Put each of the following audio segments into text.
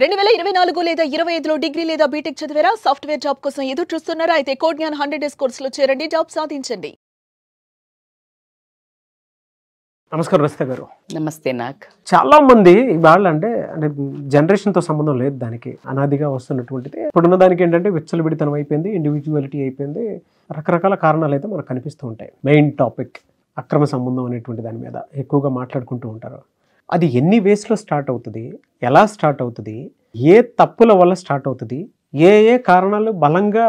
2024 లేదా 25లో డిగ్రీ లేదా బీటెక్ చదివారా? సాఫ్ట్వేర్ జాబ్ కోసం ఎదురు చూస్తున్నారా? అయితే కోడ్ జ్ఞాన్ 100 డేస్ కోర్సులో చేరండి, జాబ్ సాధించండి. నమస్కారం రసిత గారు. నమస్తే. నాకు చాలా మంది ఇవాళ అంటే జనరేషన్తో సంబంధం లేదు, దానికి అనాదిగా వస్తున్నటువంటిది. ఇప్పుడున్న దానికి ఏంటంటే విచ్చలవిడితనం అయిపోయింది, ఇండివిజువాలిటీ అయిపోయింది, రకరకాల కారణాలు అయితే మనకు కనిపిస్తూ ఉంటాయి. మెయిన్ టాపిక్ అక్రమ సంబంధం అనేటువంటి దాని మీద ఎక్కువగా మాట్లాడుకుంటూ ఉంటారు. అది ఎన్ని వేస్లో స్టార్ట్ అవుతుంది, ఎలా స్టార్ట్ అవుతుంది, ఏ తప్పుల వల్ల స్టార్ట్ అవుతుంది, ఏ ఏ కారణాలు బలంగా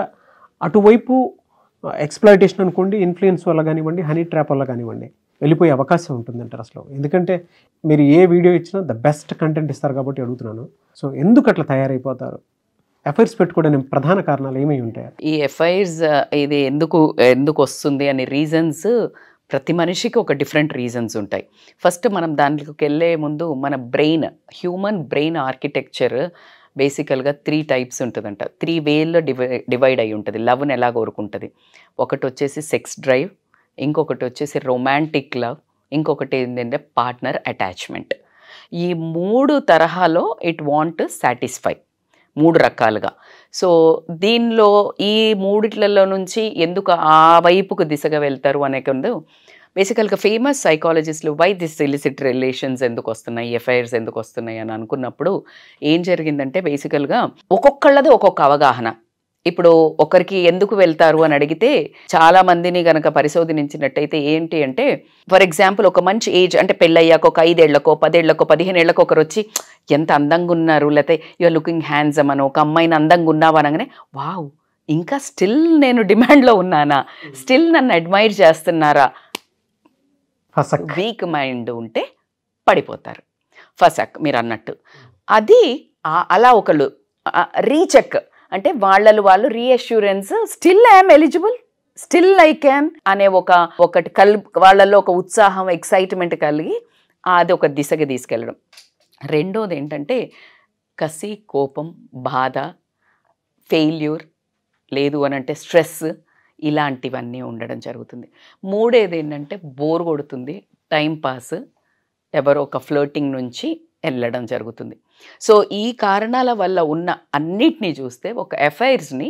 అటువైపు ఎక్స్ప్లాయిటేషన్ అనుకోండి, ఇన్ఫ్లుయెన్స్ వల్ల కానివ్వండి, హనీ ట్రాప్ వల్ల కానివ్వండి వెళ్ళిపోయే అవకాశం ఉంటుందంటారు అసలు. ఎందుకంటే మీరు ఏ వీడియో ఇచ్చినా ద బెస్ట్ కంటెంట్ ఇస్తారు కాబట్టి అడుగుతున్నాను. సో ఎందుకు అట్లా తయారైపోతారు? ఎఫ్ఐఆర్స్ పెట్టుకోవడానికి ప్రధాన కారణాలు ఏమై ఉంటాయి? ఈ ఎఫ్ఐఆర్స్ ఇది ఎందుకు వస్తుంది అనే రీజన్స్ ప్రతి మనిషికి ఒక డిఫరెంట్ రీజన్స్ ఉంటాయి. ఫస్ట్ మనం దాంట్లోకి వెళ్ళే ముందు మన బ్రెయిన్, హ్యూమన్ బ్రెయిన్ ఆర్కిటెక్చర్ బేసికల్గా 3 టైప్స్ ఉంటుందంట. 3 వేల్లో డివైడ్ అయి ఉంటుంది. లవ్ని ఎలా కోరుకుంటుంది. ఒకటి వచ్చేసి సెక్స్ డ్రైవ్, ఇంకొకటి వచ్చేసి రొమాంటిక్ లవ్, ఇంకొకటి ఏంటంటే పార్ట్నర్ అటాచ్మెంట్. ఈ 3 తరహాలో ఇట్ వాంట్ సాటిస్ఫై, 3 రకాలుగా. సో దీనిలో ఈ 3 నుంచి ఎందుకు ఆ వైపుకు దిశగా వెళ్తారు అనేకందు బేసికల్గా ఫేమస్ సైకాలజిస్టులు వై దిస్ ఇలిసిట్ రిలేషన్స్ ఎందుకు వస్తున్నాయి, ఎఫ్ఐఆర్స్ ఎందుకు వస్తున్నాయి అని అనుకున్నప్పుడు ఏం జరిగిందంటే బేసికల్గా ఒక్కొక్కళ్ళది ఒక్కొక్క అవగాహన. ఇప్పుడు ఒకరికి ఎందుకు వెళ్తారు అని అడిగితే చాలా మందిని కనుక పరిశోధించినట్టయితే ఏంటి అంటే, ఫర్ ఎగ్జాంపుల్ ఒక మంచి ఏజ్ అంటే పెళ్ళయ్యాక ఒక 5 ఏళ్లకో 10 ఏళ్లకో 15 ఏళ్లకో ఒకరు వచ్చి ఎంత అందంగా ఉన్నారు, లేకపోతే యూఆర్ లుకింగ్ హ్యాండ్సమ్ అని ఒక అమ్మాయిని అందంగా ఉన్నావు అనగానే వావ్ ఇంకా స్టిల్ నేను డిమాండ్లో ఉన్నానా, స్టిల్ నన్ను అడ్మైర్ చేస్తున్నారా, వీక్ మైండ్ ఉంటే పడిపోతారు. ఫసక్ మీరు అన్నట్టు అది అలా ఒకళ్ళు రీచెక్ అంటే వాళ్ళు reassurance, still I'm eligible, still I can అనే ఒకటి వాళ్ళల్లో ఒక ఉత్సాహం, ఎక్సైట్మెంట్ కలిగి అది ఒక దిశగా తీసుకెళ్ళడం. రెండోది ఏంటంటే కసి, కోపం, బాధ, ఫెయిల్యూర్, లేదు అని అంటే స్ట్రెస్, ఇలాంటివన్నీ ఉండడం జరుగుతుంది. మూడేది ఏంటంటే బోర్ కొడుతుంది, టైంపాస్, ఎవరో ఒక ఫ్లర్టింగ్ నుంచి వెళ్ళడం జరుగుతుంది. సో ఈ కారణాల వల్ల ఉన్న అన్నిటినీ చూస్తే ఒక ఎఫ్ఐఆర్స్ని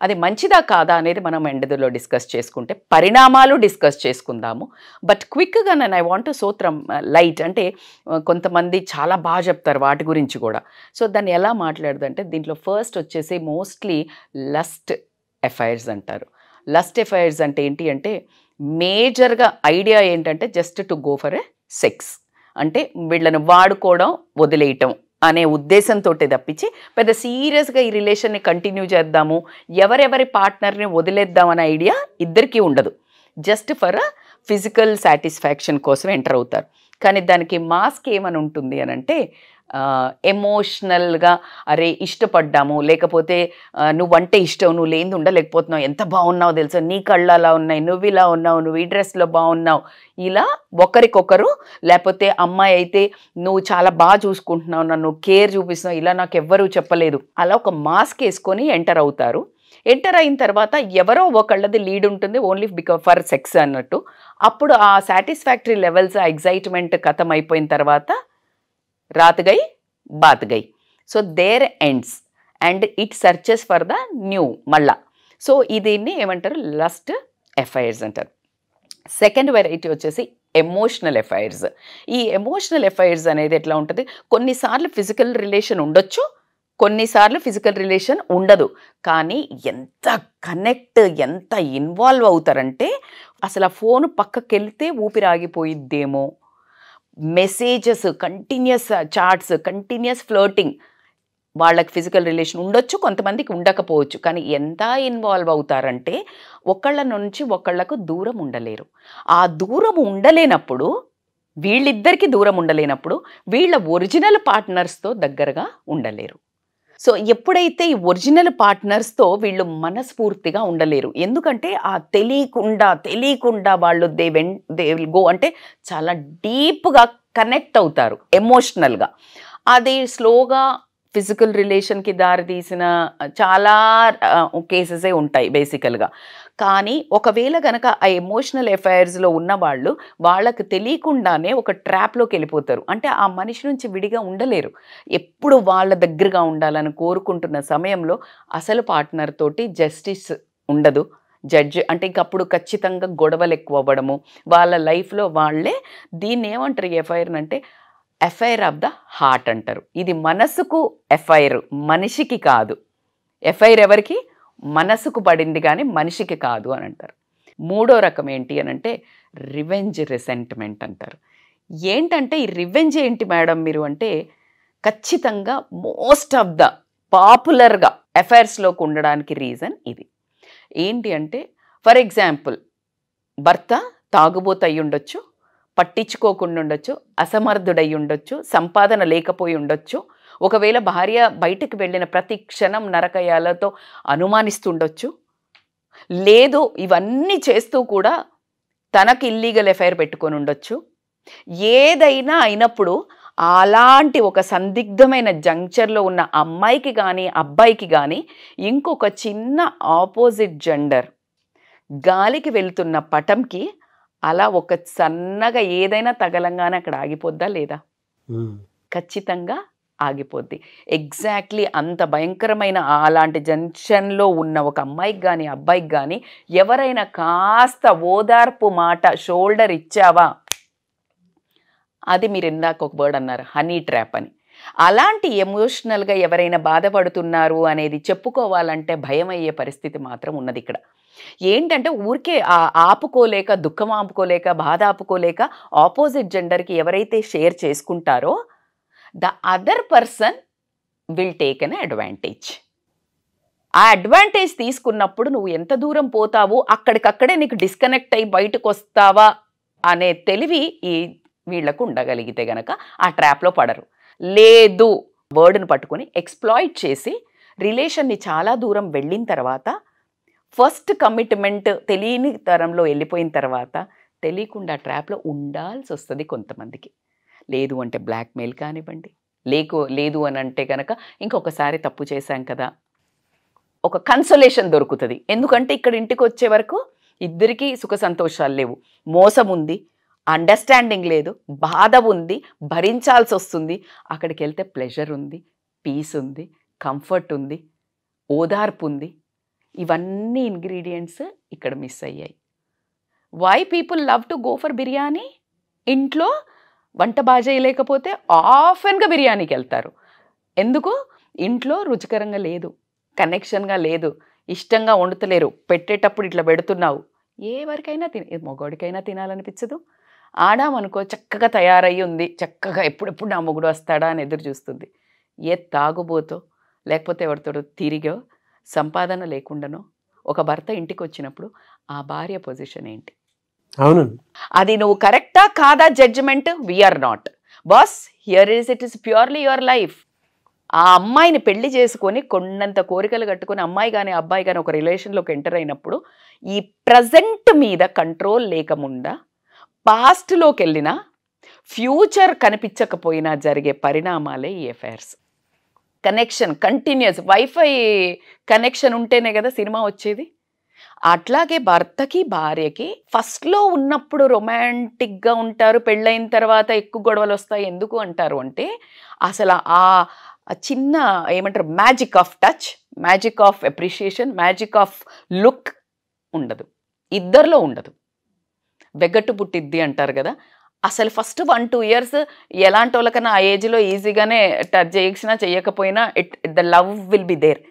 అది మంచిదా కాదా అనేది మనం ఎండలో డిస్కస్ చేసుకుంటే పరిణామాలు డిస్కస్ చేసుకుందాము. బట్ క్విక్గా నేను ఐ వాంట్ టు సూత్రం లైట్ అంటే కొంతమంది చాలా బాగా చెప్తారు వాటి గురించి కూడా. సో దాన్ని ఎలా మాట్లాడదంటే దీంట్లో ఫస్ట్ వచ్చేసి మోస్ట్లీ లస్ట్ ఎఫ్ఐఆర్స్ అంటారు. లస్ట్ ఎఫ్ఐఆర్స్ అంటే ఏంటి అంటే మేజర్గా ఐడియా ఏంటంటే just to go for a sex, అంటే వీళ్ళని వాడుకోవడం వదిలేయటం అనే ఉద్దేశంతో తప్పించి పెద్ద సీరియస్గా ఈ రిలేషన్ని కంటిన్యూ చేద్దాము, ఎవరెవరి పార్ట్నర్ని వదిలేద్దాం అనే ఐడియా ఇద్దరికీ ఉండదు. Just for a physical satisfaction కోసం ఎంటర్ అవుతారు. కానీ దానికి మాస్క్ ఏమని ఉంటుంది అని అంటే ఎమోషనల్గా అరే ఇష్టపడ్డాము, లేకపోతే నువ్వంటే ఇష్టం, నువ్వు లేని ఉండలేకపోతున్నావు, ఎంత బాగున్నావు తెలుసా, నీ కళ్ళు అలా ఉన్నాయి, నువ్వు ఇలా ఉన్నావు, నువ్వు ఈ డ్రెస్లో బాగున్నావు, ఇలా ఒకరికొకరు. లేకపోతే అమ్మాయి అయితే నువ్వు చాలా బాగా చూసుకుంటున్నావు, నన్ను కేర్ చూపిస్తున్నావు, ఇలా నాకు ఎవ్వరూ చెప్పలేదు, అలా ఒక మాస్క్ వేసుకొని ఎంటర్ అవుతారు. ఎంటర్ అయిన తర్వాత ఎవరో ఒకళ్ళది లీడ్ ఉంటుంది, ఓన్లీ ఫర్ సెక్స్ అన్నట్టు. అప్పుడు ఆ సాటిస్ఫాక్టరీ లెవెల్స్, ఆ ఎగ్జైట్మెంట్ ఖతం అయిపోయిన తర్వాత రాత్ గై బాత్ గై. So there ends and it searches for the new మళ్ళా. సో దీన్ని ఏమంటారు లస్ట్ ఎఫ్ఐఆర్స్ అంటారు. సెకండ్ వెరైటీ వచ్చేసి ఎమోషనల్ ఎఫ్ఐఆర్స్. ఈ ఎమోషనల్ ఎఫ్ఐఆర్స్ అనేది ఎట్లా ఉంటుంది, కొన్నిసార్లు ఫిజికల్ రిలేషన్ ఉండొచ్చు, కొన్నిసార్లు ఫిజికల్ రిలేషన్ ఉండదు. కానీ ఎంత కనెక్ట్, ఎంత ఇన్వాల్వ్ అవుతారంటే అసలు ఆ ఫోన్ పక్కకి వెళ్తే ఊపిరి ఆగిపోయిద్దేమో, messages, continuous chats, continuous flirting. వాళ్ళకి ఫిజికల్ రిలేషన్ ఉండొచ్చు, కొంతమందికి ఉండకపోవచ్చు, కానీ ఎంత ఇన్వాల్వ్ అవుతారంటే ఒకళ్ళ నుంచి ఒకళ్ళకు దూరం ఉండలేరు. ఆ దూరం ఉండలేనప్పుడు, వీళ్ళిద్దరికీ దూరం ఉండలేనప్పుడు వీళ్ళ ఒరిజినల్ పార్ట్నర్స్తో దగ్గరగా ఉండలేరు. సో ఎప్పుడైతే ఈ ఒరిజినల్ పార్ట్నర్స్తో వీళ్ళు మనస్ఫూర్తిగా ఉండలేరు, ఎందుకంటే ఆ తెలియకుండా వాళ్ళు దే విల్ గో అంటే చాలా డీప్గా కనెక్ట్ అవుతారు ఎమోషనల్గా. అది స్లోగా ఫిజికల్ రిలేషన్కి దారితీసిన చాలా కేసెసే ఉంటాయి బేసికల్గా. కానీ ఒకవేళ కనుక ఆ ఎమోషనల్ అఫైర్స్లో ఉన్న వాళ్ళు వాళ్ళకు తెలియకుండానే ఒక ట్రాప్లోకి వెళ్ళిపోతారు. అంటే ఆ మనిషి నుంచి విడిగా ఉండలేరు. ఎప్పుడు వాళ్ళ దగ్గరగా ఉండాలని కోరుకుంటున్న సమయంలో అసలు పార్ట్నర్ తోటి జస్టిస్ ఉండదు. జడ్జి అంటే ఇంకప్పుడు ఖచ్చితంగా గొడవలు ఎక్కువ అవ్వడము, వాళ్ళ లైఫ్లో వాళ్ళే దీన్ని ఏమంటారు ఈ ఎఫ్ఐఆర్ అంటే ఎఫైర్ ఆఫ్ ద హార్ట్ అంటారు. ఇది మనసుకు ఎఫైర్, మనిషికి కాదు. ఎఫైర్ ఎవరికి? మనసుకు పడింది కానీ మనిషికి కాదు అని అంటారు. మూడో రకం ఏంటి అని అంటే రివెంజ్ రిసెంట్మెంట్ అంటారు. ఏంటంటే ఈ రివెంజ్ ఏంటి మేడం మీరు అంటే ఖచ్చితంగా మోస్ట్ ఆఫ్ ద పాపులర్గా అఫైర్స్లోకి ఉండడానికి రీజన్ ఇది. ఏంటి అంటే ఫర్ ఎగ్జాంపుల్ భర్త తాగుబోతు అయి ఉండొచ్చు, పట్టించుకోకుండా ఉండొచ్చు, అసమర్థుడై ఉండొచ్చు, సంపాదన లేకపోయి ఉండొచ్చు, ఒకవేళ భార్య బయటకు వెళ్ళిన ప్రతి క్షణం నరకయాలతో అనుమానిస్తుండొచ్చు, లేదు ఇవన్నీ చేస్తూ కూడా తనకి ఇల్లీగల్ ఎఫైర్ పెట్టుకొని ఉండొచ్చు. ఏదైనా అయినప్పుడు అలాంటి ఒక సందిగ్ధమైన జంక్చర్లో ఉన్న అమ్మాయికి కానీ అబ్బాయికి కానీ ఇంకొక చిన్న ఆపోజిట్ జెండర్ గాలికి వెళ్తున్న పటంకి అలా ఒక సన్నగా ఏదైనా తగలంగానే అక్కడ ఆగిపోద్దా లేదా? ఖచ్చితంగా ఆగిపోద్ది. ఎగ్జాక్ట్లీ అంత భయంకరమైన అలాంటి జంక్షన్లో ఉన్న ఒక అమ్మాయికి కానీ అబ్బాయికి కానీ ఎవరైనా కాస్త ఓదార్పు మాట షోల్డర్ ఇచ్చావా, అది మీరు ఇందాక ఒక వర్డ్ అన్నారు హనీ ట్రాప్ అని. అలాంటి ఎమోషనల్గా ఎవరైనా బాధపడుతున్నారు అనేది చెప్పుకోవాలంటే భయం అయ్యే పరిస్థితి మాత్రం ఉన్నది ఇక్కడ. ఏంటంటే ఊరికే ఆపుకోలేక, దుఃఖం ఆపుకోలేక, బాధ ఆపుకోలేక ఆపోజిట్ జెండర్కి ఎవరైతే షేర్ చేసుకుంటారో the other person will take an advantage. ఆ అడ్వాంటేజ్ తీసుకున్నప్పుడు నువ్వు ఎంత దూరం పోతావు, అక్కడికక్కడే నీకు డిస్కనెక్ట్ అయ్యి బయటకు వస్తావా అనే తెలివి ఈ వీళ్లకు ఉండగలిగితే గనక ఆ ట్రాప్లో పడరు. లేదు వర్డ్ని పట్టుకొని ఎక్స్ప్లాయిట్ చేసి రిలేషన్ని చాలా దూరం వెళ్ళిన తర్వాత ఫస్ట్ కమిట్మెంట్ తెలియని తరంలో వెళ్ళిపోయిన తర్వాత తెలియకుండా ట్రాప్లో ఉండాల్సి వస్తుంది కొంతమందికి. లేదు అంటే బ్లాక్మెయిల్ కానివ్వండి, లేదు అని అంటే కనుక ఇంకొకసారి తప్పు చేశాం కదా ఒక కన్సోలేషన్ దొరుకుతుంది. ఎందుకంటే ఇక్కడ ఇంటికి వచ్చే వరకు ఇద్దరికీ సుఖ సంతోషాలు లేవు, మోసం ఉంది, అండర్స్టాండింగ్ లేదు, బాధ ఉంది, భరించాల్సి వస్తుంది. అక్కడికి వెళ్తే ప్లెజర్ ఉంది, పీస్ ఉంది, కంఫర్ట్ ఉంది, ఓదార్పు ఉంది. ఇవన్నీ ఇంగ్రీడియంట్స్ ఇక్కడ మిస్ అయ్యాయి. Why people love to go for biryani? ఇంట్లో వంట బాగా చేయలేకపోతే ఆఫెన్గా బిర్యానీకి వెళ్తారు. ఎందుకు? ఇంట్లో రుచికరంగా లేదు, కనెక్షన్గా లేదు, ఇష్టంగా వండుతలేరు, పెట్టేటప్పుడు ఇట్లా పెడుతున్నావు. ఎవరికైనా మగవాడికైనా తినాలనిపించదు. ఆడామనుకో చక్కగా తయారయ్యి ఉంది, చక్కగా ఎప్పుడెప్పుడు నా మొగుడు వస్తాడా అని ఎదురు చూస్తుంది. ఏ తాగుబోతో లేకపోతే ఎవరితో తిరిగో సంపాదన లేకుండానో ఒక భర్త ఇంటికి వచ్చినప్పుడు ఆ భార్య పొజిషన్ ఏంటి? అవును, అది నువ్వు కరెక్టా కాదా judgement we're not boss here it is purely your life. ఆ అమ్మాయిని పెళ్లి చేసుకొని కొండంత కోరికలు కట్టుకొని అమ్మాయి కానీ అబ్బాయి కానీ ఒక రిలేషన్లోకి ఎంటర్ అయినప్పుడు ఈ ప్రజెంట్ మీద కంట్రోల్ లేకుండా పాస్ట్లోకి వెళ్ళినా ఫ్యూచర్ కనిపించకపోయినా జరిగే పరిణామాలే ఈ affairs. Connection continuous, wifi connection ఉంటేనే కదా సినిమా వచ్చేది. అట్లాగే భర్తకి భార్యకి ఫస్ట్లో ఉన్నప్పుడు రొమాంటిక్గా ఉంటారు, పెళ్ళైన తర్వాత ఎక్కువ గొడవలు వస్తాయి. ఎందుకు అంటారు అంటే అసలు ఆ చిన్న ఏమంటారు magic of touch, magic of appreciation, magic of look ఉండదు, ఇద్దరిలో ఉండదు. వెగట్టు పుట్టిద్ది అంటారు కదా. అసలు ఫస్ట్ 1-2 years ఎలాంటి వాళ్ళకన్నా ఆ ఏజ్లో ఈజీగానే టచ్ చేసినా చేయకపోయినా the love will be there.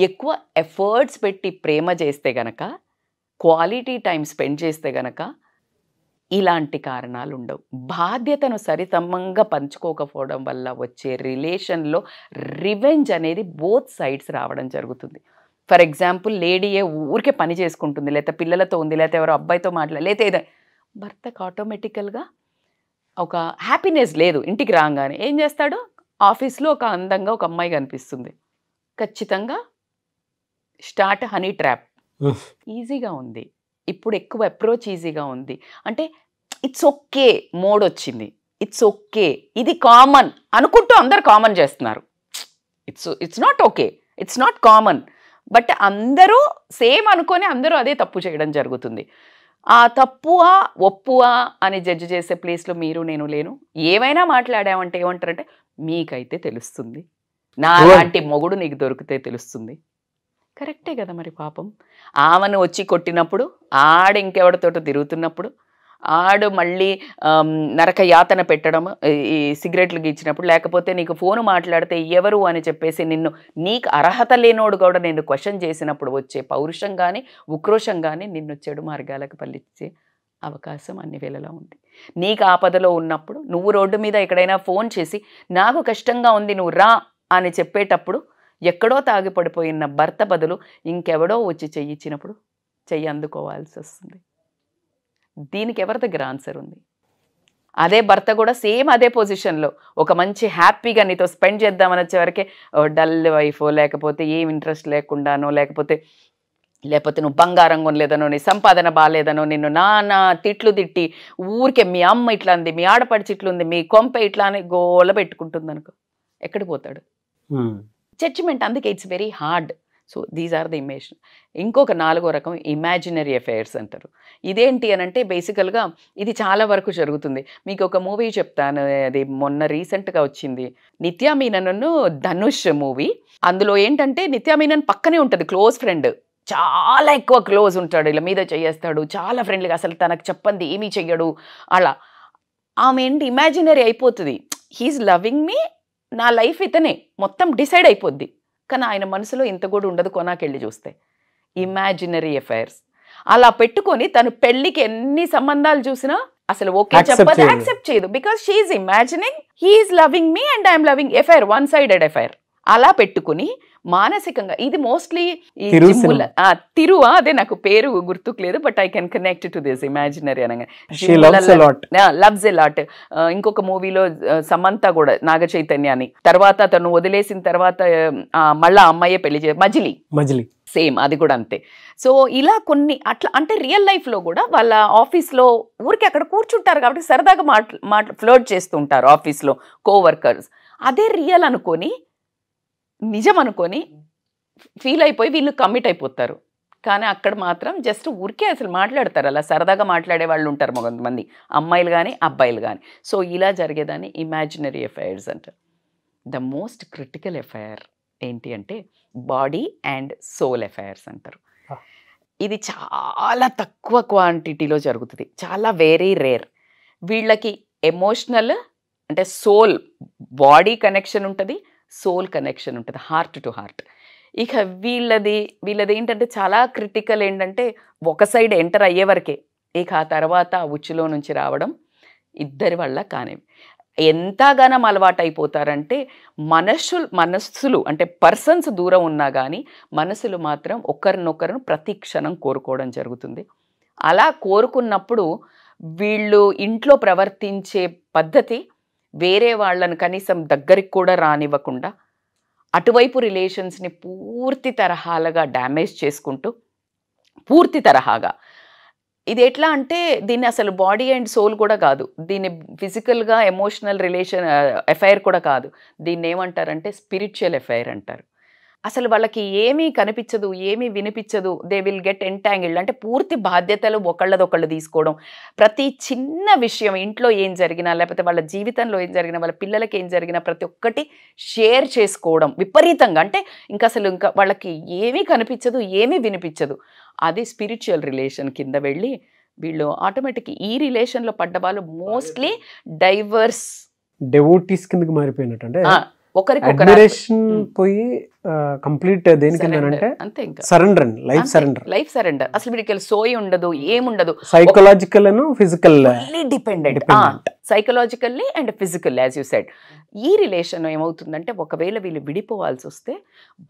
ఎక్కువ ఎఫర్ట్స్ పెట్టి ప్రేమ చేస్తే గనక, క్వాలిటీ టైం స్పెండ్ చేస్తే గనక ఇలాంటి కారణాలు ఉండవు. బాధ్యతను సరిసమంగా పంచుకోకపోవడం వల్ల వచ్చే రిలేషన్లో రివెంజ్ అనేది బోత్ సైడ్స్ రావడం జరుగుతుంది. ఫర్ ఎగ్జాంపుల్ లేడీయే ఊరికే పని చేసుకుంటుంది, లేకపోతే పిల్లలతో ఉంది, లేకపోతే ఎవరో అబ్బాయితో లేకపోతే ఏదో భర్తకు ఆటోమేటికల్గా ఒక హ్యాపీనెస్ లేదు. ఇంటికి రాగానే ఏం చేస్తాడు? ఆఫీస్లో ఒక అందంగా ఒక అమ్మాయి కనిపిస్తుంది, ఖచ్చితంగా స్టార్ట్ హనీ ట్రాప్. ఈజీగా ఉంది ఇప్పుడు, ఎక్కువ అప్రోచ్ ఈజీగా ఉంది. అంటే ఇట్స్ ఓకే మోడ్ వచ్చింది, ఇట్స్ ఓకే, ఇది కామన్ అనుకుంటూ అందరు కామన్ చేస్తున్నారు. It's not okay, it's not common. But అందరూ సేమ్ అనుకొని అందరూ అదే తప్పు చేయడం జరుగుతుంది. ఆ తప్పువా ఒప్పువా అని జడ్జి చేసే ప్లేస్లో మీరు నేను లేను. ఏమైనా మాట్లాడామంటే ఏమంటారంటే మీకైతే తెలుస్తుంది, నా లాంటి మొగుడు నీకు దొరికితే తెలుస్తుంది. కరెక్టే కదా మరి. పాపం ఆమెను వచ్చి కొట్టినప్పుడు, ఆడు ఇంకెవరితోటో తిరుగుతున్నప్పుడు, ఆడు మళ్ళీ నరక యాతన పెట్టడం ఈ సిగరెట్లు గీచినప్పుడు, లేకపోతే నీకు ఫోను మాట్లాడితే ఎవరు అని చెప్పేసి నీకు అర్హత లేనోడు కూడా నిన్ను క్వశ్చన్ చేసినప్పుడు వచ్చే పౌరుషం కానీ ఉక్రోషం కానీ నిన్ను చెడు మార్గాలకు పల్లించే అవకాశం అన్ని వేళలా ఉంది. నీకు ఆపదలో ఉన్నప్పుడు నువ్వు రోడ్డు మీద ఎక్కడైనా ఫోన్ చేసి నాకు కష్టంగా ఉంది నువ్వు రా అని చెప్పేటప్పుడు ఎక్కడో తాగిపడిపోయిన భర్త బదులు ఇంకెవడో వచ్చి చెయ్యిచ్చినప్పుడు చెయ్యి అందుకోవాల్సి వస్తుంది. దీనికి ఎవరి దగ్గర ఆన్సర్ ఉంది? అదే భర్త కూడా సేమ్ అదే పొజిషన్లో ఒక మంచి హ్యాపీగా నీతో స్పెండ్ చేద్దామని వచ్చేవరకే డల్ వైఫో, లేకపోతే ఏం ఇంట్రెస్ట్ లేకుండానో, లేకపోతే నువ్వు బంగారం కొనలేదనో, నీ సంపాదన బాగాలేదనో, నిన్ను నానా తిట్లు తిట్టి ఊరికే మీ అమ్మ ఇట్లా ఉంది, మీ ఆడపడిచి ఇట్లా ఉంది, మీ కొంప ఇట్లా అని గోల పెట్టుకుంటుంది అనుకో, ఎక్కడికి పోతాడు? జడ్జిమెంట్. అందుకే it's very hard. So these are the imagine. ఇంకొక 4వ రకం ఇమాజినరీ అఫైర్స్ అంటారు. ఇదేంటి అని అంటే బేసికల్గా ఇది చాలా వరకు జరుగుతుంది. మీకు ఒక మూవీ చెప్తాను, అది మొన్న రీసెంట్గా వచ్చింది, నిత్యా మీనన్ ధనుష్ మూవీ. అందులో ఏంటంటే నిత్యా మీనన్ పక్కనే ఉంటుంది క్లోజ్ ఫ్రెండ్, చాలా ఎక్కువ క్లోజ్ ఉంటాడు, ఇలా మీద చేయేస్తాడు, చాలా ఫ్రెండ్లీగా, అసలు తనకు చెప్పంది ఏమీ చెయ్యడు. అలా ఆమె ఏంటి ఇమాజినరీ అయిపోతుంది. హీఈస్ లవింగ్ మీ, నా లైఫ్ ఇతనే మొత్తం డిసైడ్ అయిపోద్ది. కానీ ఆయన మనసులో ఇంత కూడా ఉండదు కొనాకెళ్ళి చూస్తే. ఇమాజినరీ అఫైర్స్ అలా పెట్టుకొని తను పెళ్లికి ఎన్ని సంబంధాలు చూసినా అసలు ఓకే చెప్పదు, యాక్సెప్ట్ చేయదు. Because she is imagining he is loving me and I'm loving affair, one sided affair. అలా పెట్టుకుని మానసికంగా ఇది మోస్ట్లీ అదే నాకు పేరు గుర్తుకులేదు, but I can connect to this imaginary అనగా లవ్స్ ఎ లాట్. ఇంకొక మూవీలో సమంత కూడా నాగ చైతన్యాన్ని తర్వాత తను వదిలేసిన తర్వాత మళ్ళా అమ్మాయే పెళ్లి మజిలీ సేమ్ అది కూడా అంతే. సో ఇలా కొన్ని అట్లా అంటే రియల్ లైఫ్లో కూడా వాళ్ళ ఆఫీస్లో ఊరికి అక్కడ కూర్చుంటారు కాబట్టి సరదాగా ఫ్లోట్ చేస్తుంటారు ఆఫీస్లో కోవర్కర్స్. అదే రియల్ అనుకొని నిజం అనుకొని ఫీల్ అయిపోయి వీళ్ళు కమిట్ అయిపోతారు. కానీ అక్కడ మాత్రం జస్ట్ ఊరికే అసలు మాట్లాడతారు, అలా సరదాగా మాట్లాడే వాళ్ళు ఉంటారు కొంతమంది, అమ్మాయిలు కానీ అబ్బాయిలు కానీ. సో ఇలా జరిగేదాన్ని ఇమాజినరీ అఫైర్స్ అంటారు. ద మోస్ట్ క్రిటికల్ అఫైర్ ఏంటి అంటే బాడీ అండ్ సోల్ అఫైర్స్ అంటారు. ఇది చాలా తక్కువ క్వాంటిటీలో జరుగుతుంది, చాలా వెరీ రేర్. వీళ్ళకి ఎమోషనల్ అంటే సోల్ బాడీ కనెక్షన్ ఉంటుంది, సోల్ కనెక్షన్ ఉంటుంది, హార్ట్ టు హార్ట్. ఇక వీళ్ళది ఏంటంటే చాలా క్రిటికల్ ఏంటంటే ఒక సైడ్ ఎంటర్ అయ్యే వరకే, ఇక ఆ తర్వాత ఉచ్చులో నుంచి రావడం ఇద్దరి వల్ల కానివి. ఎంతగానం అలవాటు అయిపోతారంటే మనస్సులు అంటే పర్సన్స్ దూరం ఉన్నా కానీ మనసులు మాత్రం ఒకరినొకరు ప్రతి క్షణం కోరుకోవడం జరుగుతుంది. అలా కోరుకున్నప్పుడు వీళ్ళు ఇంట్లో ప్రవర్తించే పద్ధతి వేరే వాళ్ళను కనీసం దగ్గరికి కూడా రానివ్వకుండా అటువైపు రిలేషన్స్ని పూర్తి తరహాలుగా డ్యామేజ్ చేసుకుంటూ పూర్తి తరహాగా. ఇది ఎట్లా అంటే దీన్ని అసలు బాడీ అండ్ సోల్ కూడా కాదు, దీన్ని ఫిజికల్గా ఎమోషనల్ రిలేషన్ అఫైర్ కూడా కాదు, దీన్ని ఏమంటారంటే స్పిరిచువల్ అఫైర్ అంటారు. అసలు వాళ్ళకి ఏమీ కనిపించదు, ఏమీ వినిపించదు, దే విల్ గెట్ ఎంటాంగిల్డ్. అంటే పూర్తి బాధ్యతలు ఒకళ్ళదొకళ్ళు తీసుకోవడం, ప్రతి చిన్న విషయం ఇంట్లో ఏం జరిగినా లేకపోతే వాళ్ళ జీవితంలో ఏం జరిగినా వాళ్ళ పిల్లలకి ఏం జరిగినా ప్రతి ఒక్కటి షేర్ చేసుకోవడం విపరీతంగా. అంటే ఇంకా వాళ్ళకి ఏమీ కనిపించదు, ఏమీ వినిపించదు. అది స్పిరిచువల్ రిలేషన్ కింద వెళ్ళి వీళ్ళు ఆటోమేటిక్ ఈ రిలేషన్లో పడ్డ వాళ్ళు మోస్ట్లీ డైవర్స్ డెవోటీస్ కిందకి మారిపోయినట్టు. అంటే ఒకరికొకరు పోయి కంప్లీట్ దేనికంటే సరెండర్ అండి, లైఫ్ సరెండర్. అసలు వీడికి సోయి ఉండదు, ఏముండదు. Psychological and physical dependent, psychologically and physical as you said. ఈ రిలేషన్ ఏమవుతుందంటే ఒకవేళ వీళ్ళు విడిపోవాల్సి వస్తే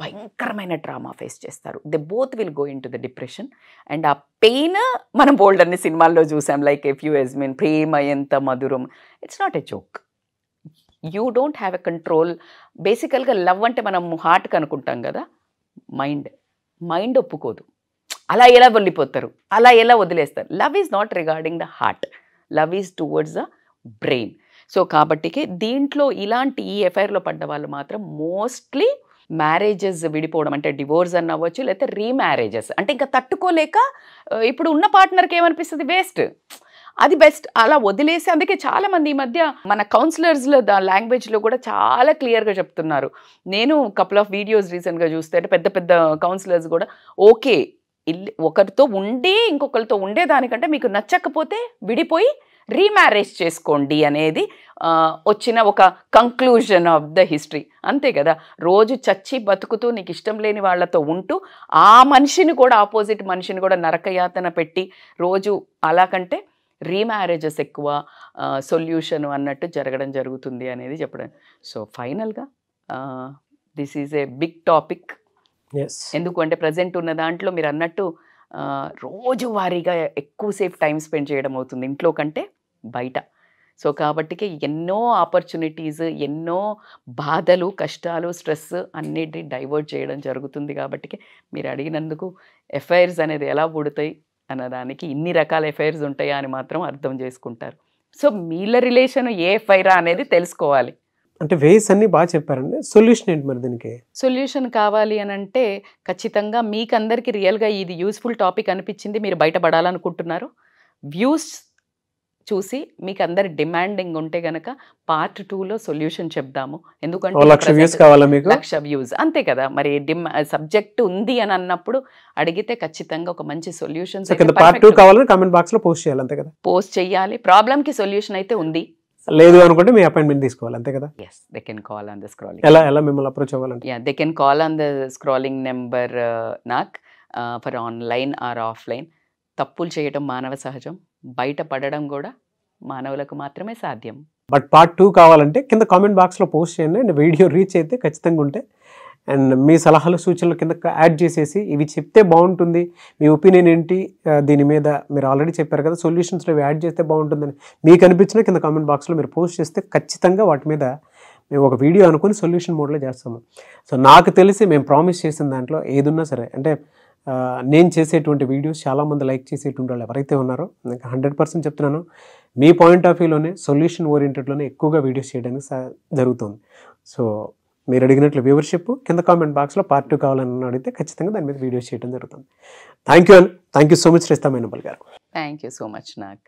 భయంకరమైన డ్రామా ఫేస్ చేస్తారు. They both will go in to the depression. And ఆ పెయిన్ మనం బోల్డ్ అన్ని సినిమాల్లో చూసాం, like F U S mean ప్రేమ ఎంత మధురం. It's not a joke. You don't have a control. బేసికల్గా లవ్ అంటే మనం హార్ట్కి అనుకుంటాం కదా, మైండ్ ఒప్పుకోదు. అలా ఎలా వెళ్ళిపోతారు, అలా ఎలా వదిలేస్తారు. Love is not regarding the heart, love is towards the brain. So కాబట్టికి దీంట్లో ఇలాంటి ఈ ఎఫ్ఐఆర్లో పడ్డ వాళ్ళు మాత్రం మోస్ట్లీ మ్యారేజెస్ విడిపోవడం, అంటే డివోర్స్ అన్న అవ్వచ్చు, లేకపోతే రీమ్యారేజెస్. అంటే ఇంకా తట్టుకోలేక ఇప్పుడు ఉన్న పార్ట్నర్కి ఏమనిపిస్తుంది, వేస్ట్, అది బెస్ట్, అలా వదిలేసి. అందుకే చాలామంది ఈ మధ్య మన కౌన్సిలర్స్లో లాంగ్వేజ్లో కూడా చాలా క్లియర్గా చెప్తున్నారు. నేను కపుల్ ఆఫ్ వీడియోస్ రీసెంట్గా చూస్తే అంటే పెద్ద పెద్ద కౌన్సిలర్స్ కూడా ఓకే, ఒకరితో ఉండి ఇంకొకరితో ఉండేదానికంటే మీకు నచ్చకపోతే విడిపోయి రీమ్యారేజ్ చేసుకోండి అనేది వచ్చిన ఒక కంక్లూజన్ ఆఫ్ ద హిస్టరీ. అంతే కదా, రోజు చచ్చి బతుకుతూ నీకు ఇష్టం లేని వాళ్ళతో ఉంటూ ఆ మనిషిని కూడా, ఆపోజిట్ మనిషిని కూడా నరకయాతన పెట్టి రోజు అలా కంటే రీమ్యారేజెస్ ఎక్కువ సొల్యూషన్ అన్నట్టు జరగడం జరుగుతుంది అనేది చెప్పడం. సో ఫైనల్గా this is a big topic. ఎందుకు అంటే ప్రజెంట్ ఉన్న దాంట్లో మీరు అన్నట్టు రోజువారీగా ఎక్కువసేపు టైం స్పెండ్ చేయడం అవుతుంది ఇంట్లో కంటే బయట. సో కాబట్టికి ఎన్నో ఆపర్చునిటీస్, ఎన్నో బాధలు, కష్టాలు, స్ట్రెస్ అన్నిటిని డైవర్ట్ చేయడం జరుగుతుంది. కాబట్టికి మీరు అడిగినందుకు ఎఫ్ఐఆర్స్ అనేది ఎలా పుడతాయి అన్నదానికి ఇన్ని రకాల ఎఫ్ఐఆర్స్ ఉంటాయా అని మాత్రం అర్థం చేసుకుంటారు. సో మీళ్ళ రిలేషన్ ఏ ఎఫ్ఐఆర్ అనేది తెలుసుకోవాలి. అంటే వేస్ అన్ని బాగా చెప్పారండి. సొల్యూషన్ ఏంటి మరి దీనికి? సొల్యూషన్ కావాలి అని అంటే ఖచ్చితంగా మీకు అందరికీ రియల్గా ఇది యూస్ఫుల్ టాపిక్ అనిపించింది, మీరు బయటపడాలనుకుంటున్నారు, వ్యూస్ చూసి మీకు అందరి డిమాండింగ్ ఉంటే గనక పార్ట్ 2లో సొల్యూషన్ చెప్దాము. ఎందుకంటే 1,00,000 వ్యూస్ కావాలా మీకు? 1,00,000 వ్యూస్ అంతే కదా మరి. సబ్జెక్ట్ ఉంది అని అన్నప్పుడు అడిగితే ఖచ్చితంగా ఒక మంచి సొల్యూషన్ పార్ట్ 2 కావాలని కామెంట్ బాక్స్ లో పోస్ట్ చేయాలి, అంతే కదా? పోస్ట్ చేయాలి. ప్రాబ్లమ్ కి సొల్యూషన్ అయితే ఉంది, లేదు అనుకుంటే మీ అపాయింట్మెంట్ తీసుకోవాలి, అంతే కదా? yes they can call on the scrolling. ఎలా మిమ్మల్ని అప్రోచ్ అవ్వాలంటే? yeah they can call on the scrolling number నాకు ఫర్ ఆన్లైన్ ఆర్ ఆఫ్లైన్. తప్పులు చేయడం మానవ సహజం, బయట పడడం కూడా మానవులకు మాత్రమే సాధ్యం. బట్ పార్ట్ 2 కావాలంటే కింద కామెంట్ బాక్స్లో పోస్ట్ చేయండి. అండ్ వీడియో రీచ్ అయితే ఖచ్చితంగా ఉంటే అండ్ మీ సలహాలు సూచనలు కింద యాడ్ చేసేసి ఇవి చెప్తే బాగుంటుంది, మీ ఒపీనియన్ ఏంటి దీని మీద మీరు ఆల్రెడీ చెప్పారు కదా, సొల్యూషన్స్లో ఇవి యాడ్ చేస్తే బాగుంటుందని మీకు అనిపించిన కింద కామెంట్ బాక్స్లో మీరు పోస్ట్ చేస్తే ఖచ్చితంగా వాటి మీద మేము ఒక వీడియో అనుకుని సొల్యూషన్ మోడ్లో చేస్తాము. సో నాకు తెలిసి మేము ప్రామిస్ చేసిన దాంట్లో ఏదున్నా సరే, అంటే నేను చేసేటువంటి వీడియోస్ చాలామంది లైక్ చేసేటువంటి వాళ్ళు ఎవరైతే ఉన్నారో నాకు 100% చెప్తున్నాను, మీ పాయింట్ ఆఫ్ వ్యూలోనే సొల్యూషన్ ఓరియంటెడ్లోనే ఎక్కువగా వీడియోస్ చేయడానికి జరుగుతుంది. సో మీరు అడిగినట్లు వ్యూవర్షిప్ కింద కామెంట్ బాక్స్లో పార్ట్ 2 కావాలని అడిగితే ఖచ్చితంగా దాని మీద వీడియోస్ చేయడం జరుగుతుంది. థ్యాంక్ యూ సో మచ్ రేస్తా మైనపల్ గారు. థ్యాంక్ యూ సో మచ్ నాకు.